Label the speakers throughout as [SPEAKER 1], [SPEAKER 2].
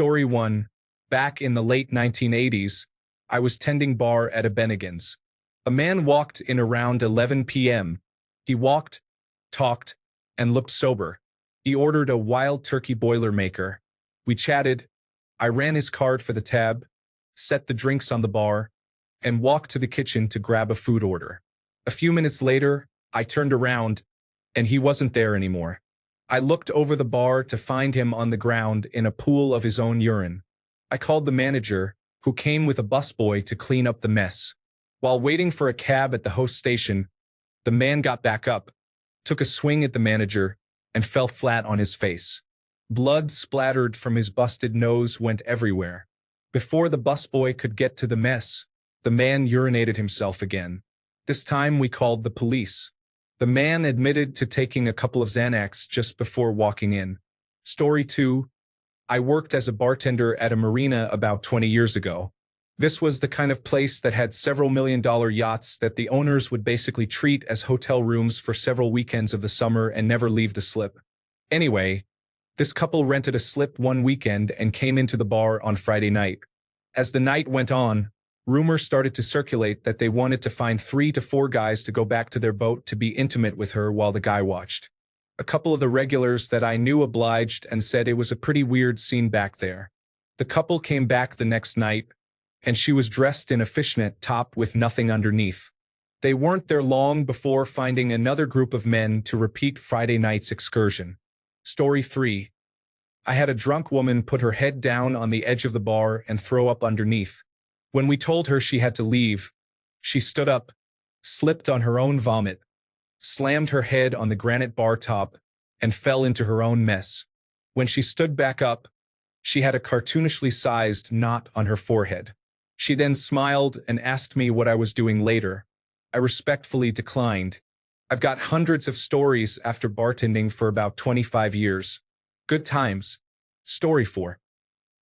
[SPEAKER 1] Story 1. Back in the late 1980s, I was tending bar at a Bennigan's. A man walked in around 11 p.m. He walked, talked, and looked sober. He ordered a wild turkey Boilermaker. We chatted. I ran his card for the tab, set the drinks on the bar, and walked to the kitchen to grab a food order. A few minutes later, I turned around, and he wasn't there anymore. I looked over the bar to find him on the ground in a pool of his own urine. I called the manager, who came with a busboy to clean up the mess. While waiting for a cab at the host station, the man got back up, took a swing at the manager, and fell flat on his face. Blood splattered from his busted nose went everywhere. Before the busboy could get to the mess, the man urinated himself again. This time we called the police. The man admitted to taking a couple of Xanax just before walking in. Story 2. I worked as a bartender at a marina about 20 years ago. This was the kind of place that had several million-dollar yachts that the owners would basically treat as hotel rooms for several weekends of the summer and never leave the slip. Anyway, this couple rented a slip one weekend and came into the bar on Friday night. As the night went on, rumors started to circulate that they wanted to find 3 to 4 guys to go back to their boat to be intimate with her while the guy watched. A couple of the regulars that I knew obliged and said it was a pretty weird scene back there. The couple came back the next night, and she was dressed in a fishnet top with nothing underneath. They weren't there long before finding another group of men to repeat Friday night's excursion. Story 3. I had a drunk woman put her head down on the edge of the bar and throw up underneath. When we told her she had to leave, she stood up, slipped on her own vomit, slammed her head on the granite bar top, and fell into her own mess. When she stood back up, she had a cartoonishly sized knot on her forehead. She then smiled and asked me what I was doing later. I respectfully declined. I've got hundreds of stories after bartending for about 25 years. Good times. Story 4.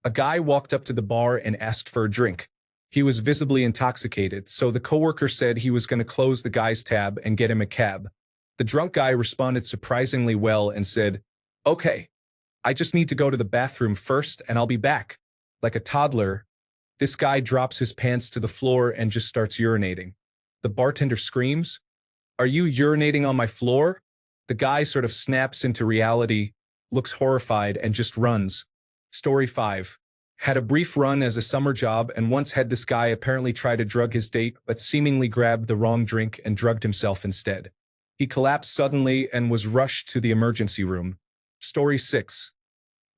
[SPEAKER 1] A guy walked up to the bar and asked for a drink. He was visibly intoxicated, so the coworker said he was going to close the guy's tab and get him a cab. The drunk guy responded surprisingly well and said, "Okay, I just need to go to the bathroom first and I'll be back." Like a toddler, this guy drops his pants to the floor and just starts urinating. The bartender screams, "Are you urinating on my floor?" The guy sort of snaps into reality, looks horrified, and just runs. Story 5. Had a brief run as a summer job and once had this guy apparently try to drug his date but seemingly grabbed the wrong drink and drugged himself instead. He collapsed suddenly and was rushed to the emergency room. Story 6.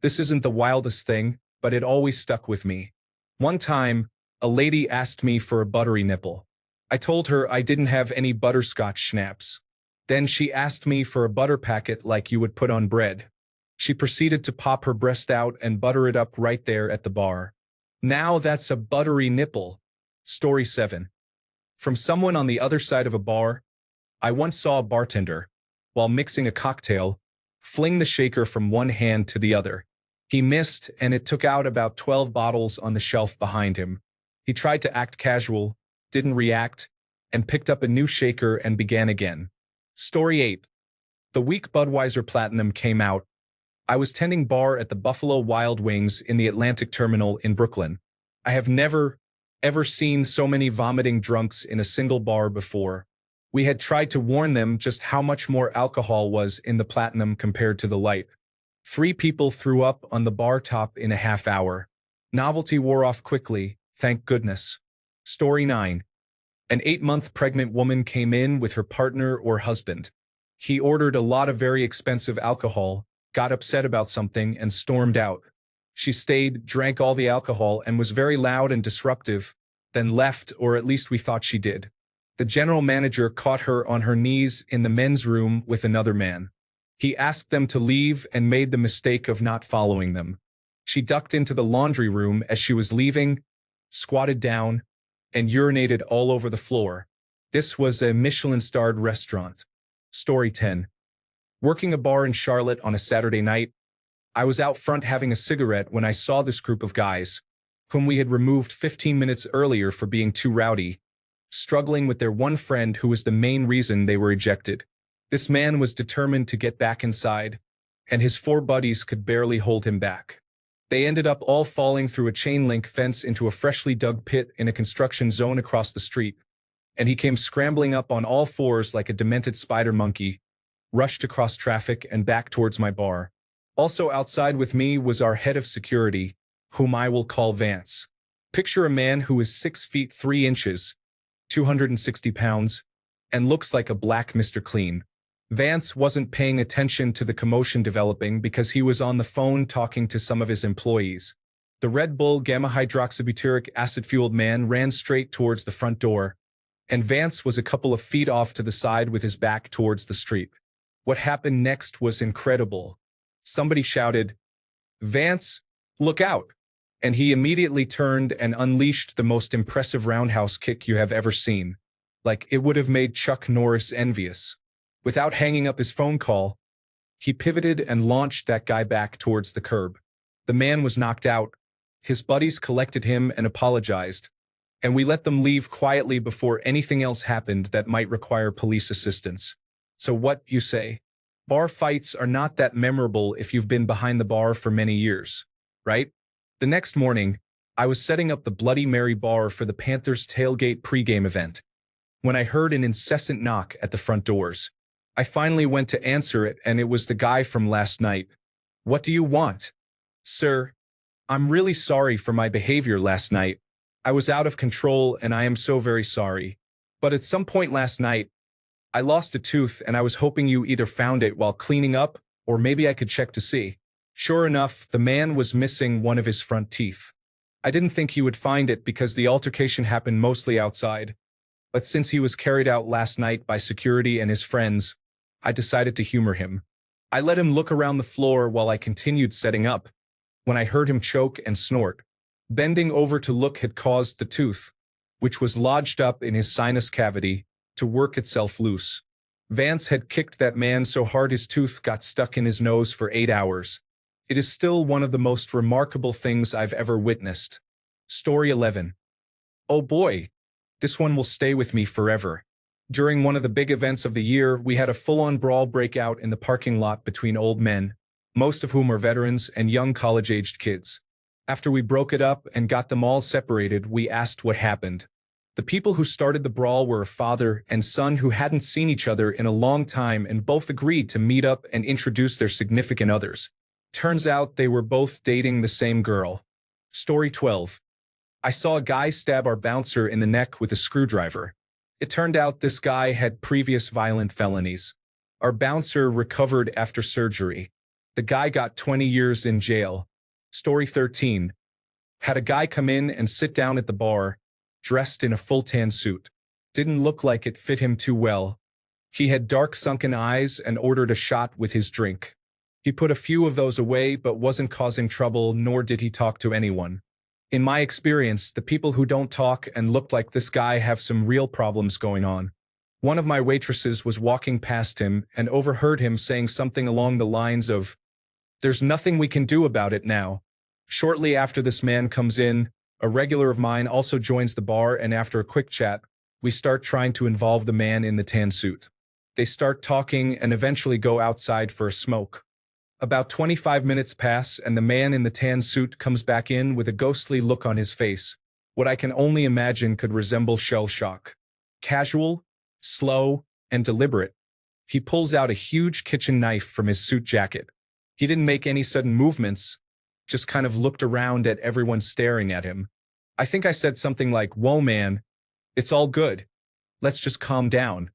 [SPEAKER 1] This isn't the wildest thing, but it always stuck with me. One time, a lady asked me for a buttery nipple. I told her I didn't have any butterscotch schnapps. Then she asked me for a butter packet like you would put on bread. She proceeded to pop her breast out and butter it up right there at the bar. Now that's a buttery nipple. Story 7. From someone on the other side of a bar, I once saw a bartender, while mixing a cocktail, fling the shaker from one hand to the other. He missed, and it took out about 12 bottles on the shelf behind him. He tried to act casual, didn't react, and picked up a new shaker and began again. Story 8. The week Budweiser Platinum came out, I was tending bar at the Buffalo Wild Wings in the Atlantic Terminal in Brooklyn. I have never, ever seen so many vomiting drunks in a single bar before. We had tried to warn them just how much more alcohol was in the Platinum compared to the Light. 3 people threw up on the bar top in a half hour. Novelty wore off quickly, thank goodness. Story 9. An 8-month pregnant woman came in with her partner or husband. He ordered a lot of very expensive alcohol, got upset about something, and stormed out. She stayed, drank all the alcohol, and was very loud and disruptive, then left, or at least we thought she did. The general manager caught her on her knees in the men's room with another man. He asked them to leave and made the mistake of not following them. She ducked into the laundry room as she was leaving, squatted down, and urinated all over the floor. This was a Michelin-starred restaurant. Story 10. Working a bar in Charlotte on a Saturday night, I was out front having a cigarette when I saw this group of guys, whom we had removed 15 minutes earlier for being too rowdy, struggling with their one friend who was the main reason they were ejected. This man was determined to get back inside, and his 4 buddies could barely hold him back. They ended up all falling through a chain-link fence into a freshly dug pit in a construction zone across the street, and he came scrambling up on all fours like a demented spider monkey, rushed across traffic and back towards my bar. Also outside with me was our head of security, whom I will call Vance. Picture a man who is 6 feet 3 inches, 260 pounds, and looks like a black Mr. Clean. Vance wasn't paying attention to the commotion developing because he was on the phone talking to some of his employees. The Red Bull gamma-hydroxybutyric acid-fueled man ran straight towards the front door, and Vance was a couple of feet off to the side with his back towards the street. What happened next was incredible. Somebody shouted, "Vance, look out!" And he immediately turned and unleashed the most impressive roundhouse kick you have ever seen. Like it would have made Chuck Norris envious. Without hanging up his phone call, he pivoted and launched that guy back towards the curb. The man was knocked out. His buddies collected him and apologized, and we let them leave quietly before anything else happened that might require police assistance. So what, you say? Bar fights are not that memorable if you've been behind the bar for many years, right? The next morning, I was setting up the Bloody Mary bar for the Panthers tailgate pregame event, when I heard an incessant knock at the front doors. I finally went to answer it, and it was the guy from last night. "What do you want?" "Sir, I'm really sorry for my behavior last night. I was out of control, and I am so very sorry. But at some point last night, I lost a tooth, and I was hoping you either found it while cleaning up, or maybe I could check to see." Sure enough, the man was missing one of his front teeth. I didn't think he would find it because the altercation happened mostly outside. But since he was carried out last night by security and his friends, I decided to humor him. I let him look around the floor while I continued setting up, when I heard him choke and snort. Bending over to look had caused the tooth, which was lodged up in his sinus cavity, to work itself loose. Vance had kicked that man so hard his tooth got stuck in his nose for 8 hours. It is still one of the most remarkable things I've ever witnessed. Story 11. Oh boy, this one will stay with me forever. During one of the big events of the year, we had a full-on brawl breakout in the parking lot between old men, most of whom are veterans, and young college-aged kids. After we broke it up and got them all separated, we asked what happened. The people who started the brawl were a father and son who hadn't seen each other in a long time and both agreed to meet up and introduce their significant others. Turns out they were both dating the same girl. Story 12. I saw a guy stab our bouncer in the neck with a screwdriver. It turned out this guy had previous violent felonies. Our bouncer recovered after surgery. The guy got 20 years in jail. Story 13. Had a guy come in and sit down at the bar, dressed in a full tan suit. Didn't look like it fit him too well. He had dark sunken eyes and ordered a shot with his drink. He put a few of those away but wasn't causing trouble, nor did he talk to anyone. In my experience, the people who don't talk and look like this guy have some real problems going on. One of my waitresses was walking past him and overheard him saying something along the lines of, "There's nothing we can do about it now." Shortly after this man comes in, a regular of mine also joins the bar, and after a quick chat, we start trying to involve the man in the tan suit. They start talking and eventually go outside for a smoke. About 25 minutes pass and the man in the tan suit comes back in with a ghostly look on his face, what I can only imagine could resemble shell shock. Casual, slow, and deliberate. He pulls out a huge kitchen knife from his suit jacket. He didn't make any sudden movements, just kind of looked around at everyone staring at him. I think I said something like, "Whoa man, it's all good. Let's just calm down."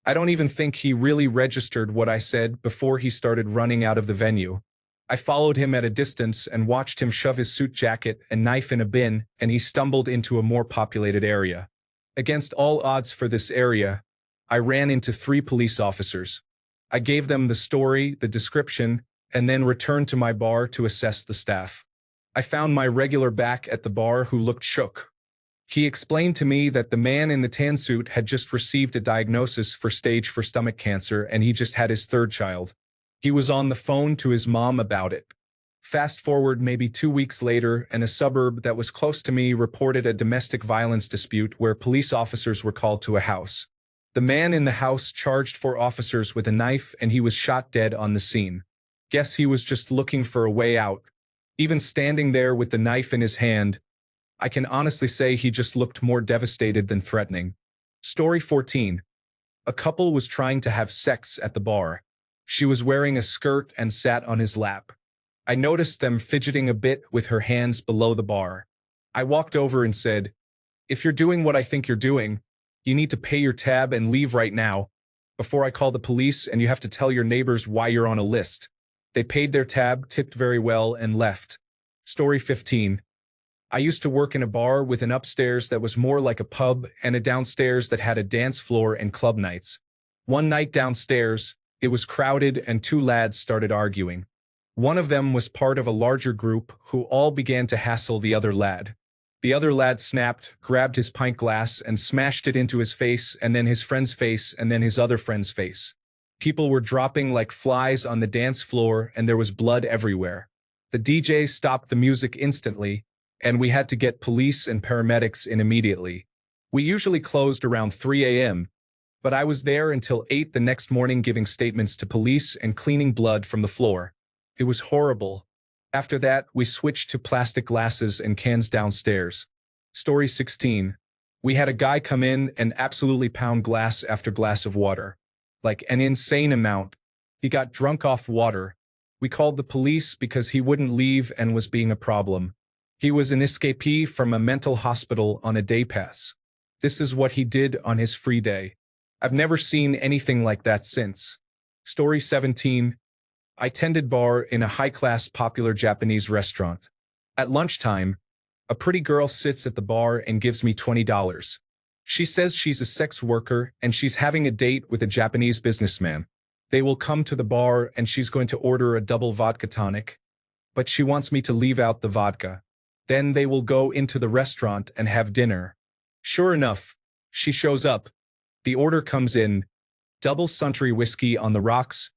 [SPEAKER 1] I don't even think he really registered what I said before he started running out of the venue. I followed him at a distance and watched him shove his suit jacket and knife in a bin, and he stumbled into a more populated area. Against all odds for this area, I ran into 3 police officers. I gave them the story, the description, and then returned to my bar to assess the staff. I found my regular back at the bar who looked shook. He explained to me that the man in the tan suit had just received a diagnosis for stage 4 stomach cancer and he just had his 3rd child. He was on the phone to his mom about it. Fast forward maybe 2 weeks later, and a suburb that was close to me reported a domestic violence dispute where police officers were called to a house. The man in the house charged 4 officers with a knife and he was shot dead on the scene. Guess he was just looking for a way out. Even standing there with the knife in his hand, I can honestly say he just looked more devastated than threatening. Story 14. A couple was trying to have sex at the bar. She was wearing a skirt and sat on his lap. I noticed them fidgeting a bit with her hands below the bar. I walked over and said, "If you're doing what I think you're doing, you need to pay your tab and leave right now, before I call the police and you have to tell your neighbors why you're on a list." They paid their tab, tipped very well, and left. Story 15. I used to work in a bar with an upstairs that was more like a pub and a downstairs that had a dance floor and club nights. One night downstairs, it was crowded and two lads started arguing. One of them was part of a larger group who all began to hassle the other lad. The other lad snapped, grabbed his pint glass and smashed it into his face and then his friend's face and then his other friend's face. People were dropping like flies on the dance floor and there was blood everywhere. The DJ stopped the music instantly, and we had to get police and paramedics in immediately. We usually closed around 3 a.m., but I was there until 8 the next morning giving statements to police and cleaning blood from the floor. It was horrible. After that, we switched to plastic glasses and cans downstairs. Story 16. We had a guy come in and absolutely pound glass after glass of water. Like an insane amount. He got drunk off water. We called the police because he wouldn't leave and was being a problem. He was an escapee from a mental hospital on a day pass. This is what he did on his free day. I've never seen anything like that since. Story 17. I tended bar in a high-class popular Japanese restaurant. At lunchtime, a pretty girl sits at the bar and gives me $20. She says she's a sex worker and she's having a date with a Japanese businessman. They will come to the bar and she's going to order a double vodka tonic, but she wants me to leave out the vodka. Then they will go into the restaurant and have dinner. Sure enough, she shows up. The order comes in, double Suntory whiskey on the rocks,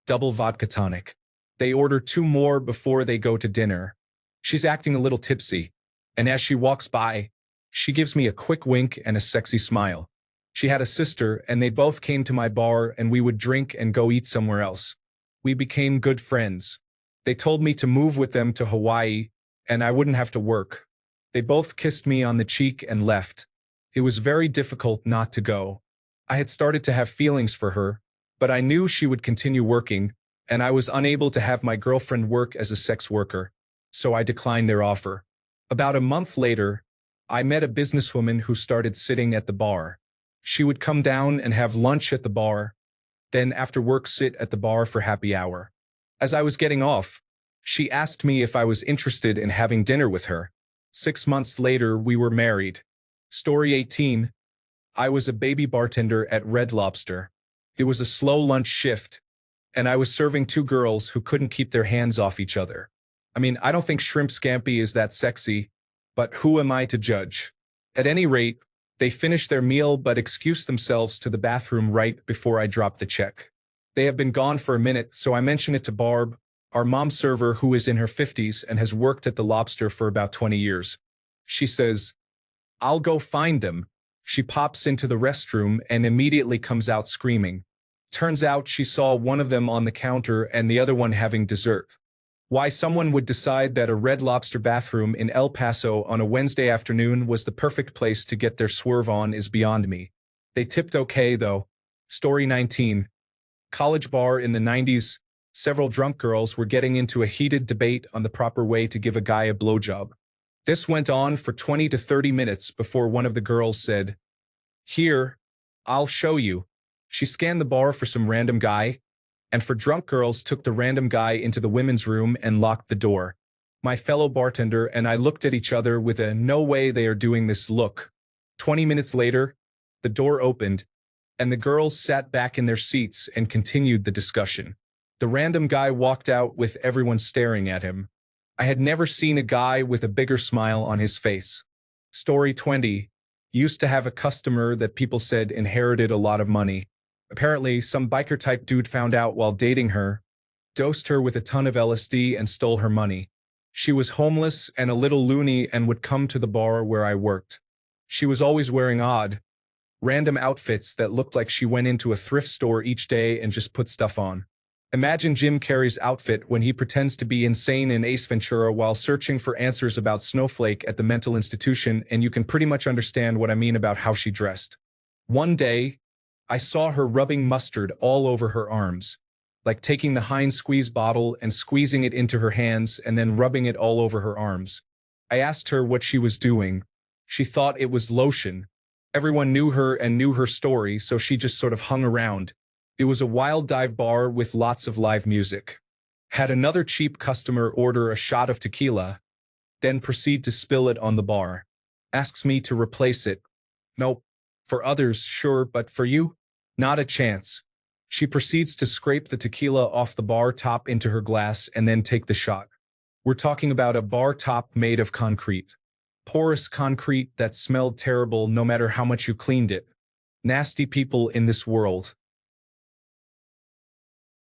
[SPEAKER 1] double vodka tonic. They order 2 more before they go to dinner. She's acting a little tipsy, and as she walks by, she gives me a quick wink and a sexy smile. She had a sister, and they both came to my bar and we would drink and go eat somewhere else. We became good friends. They told me to move with them to Hawaii, and I wouldn't have to work. They both kissed me on the cheek and left. It was very difficult not to go. I had started to have feelings for her, but I knew she would continue working, and I was unable to have my girlfriend work as a sex worker, so I declined their offer. About a month later, I met a businesswoman who started sitting at the bar. She would come down and have lunch at the bar, then after work sit at the bar for happy hour. As I was getting off, she asked me if I was interested in having dinner with her. 6 months later, we were married. Story 18. I was a baby bartender at Red Lobster. It was a slow lunch shift, and I was serving 2 girls who couldn't keep their hands off each other. I mean, I don't think shrimp scampi is that sexy, but who am I to judge? At any rate, they finished their meal but excused themselves to the bathroom right before I dropped the check. They have been gone for a minute, so I mention it to Barb, our mom server who is in her 50s and has worked at the Lobster for about 20 years. She says, "I'll go find them." She pops into the restroom and immediately comes out screaming. Turns out she saw one of them on the counter and the other one having dessert. Why someone would decide that a Red Lobster bathroom in El Paso on a Wednesday afternoon was the perfect place to get their swerve on is beyond me. They tipped okay, though. Story 19. College bar in the 90s, several drunk girls were getting into a heated debate on the proper way to give a guy a blowjob. This went on for 20 to 30 minutes before one of the girls said, "Here, I'll show you." She scanned the bar for some random guy, and for drunk girls took the random guy into the women's room and locked the door. My fellow bartender and I looked at each other with a "no way they are doing this" look. 20 minutes later, the door opened, and the girls sat back in their seats and continued the discussion. The random guy walked out with everyone staring at him. I had never seen a guy with a bigger smile on his face. Story 20. Used to have a customer that people said inherited a lot of money. Apparently, some biker-type dude found out while dating her, dosed her with a ton of LSD and stole her money. She was homeless and a little loony and would come to the bar where I worked. She was always wearing odd, random outfits that looked like she went into a thrift store each day and just put stuff on. Imagine Jim Carrey's outfit when he pretends to be insane in Ace Ventura while searching for answers about Snowflake at the mental institution, and you can pretty much understand what I mean about how she dressed. One day, I saw her rubbing mustard all over her arms, like taking the Heinz squeeze bottle and squeezing it into her hands and then rubbing it all over her arms. I asked her what she was doing. She thought it was lotion. Everyone knew her and knew her story, so she just sort of hung around. It was a wild dive bar with lots of live music. Had another cheap customer order a shot of tequila, then proceed to spill it on the bar. Asks me to replace it. Nope. For others, sure, but for you? Not a chance. She proceeds to scrape the tequila off the bar top into her glass and then take the shot. We're talking about a bar top made of concrete. Porous concrete that smelled terrible no matter how much you cleaned it. Nasty people in this world.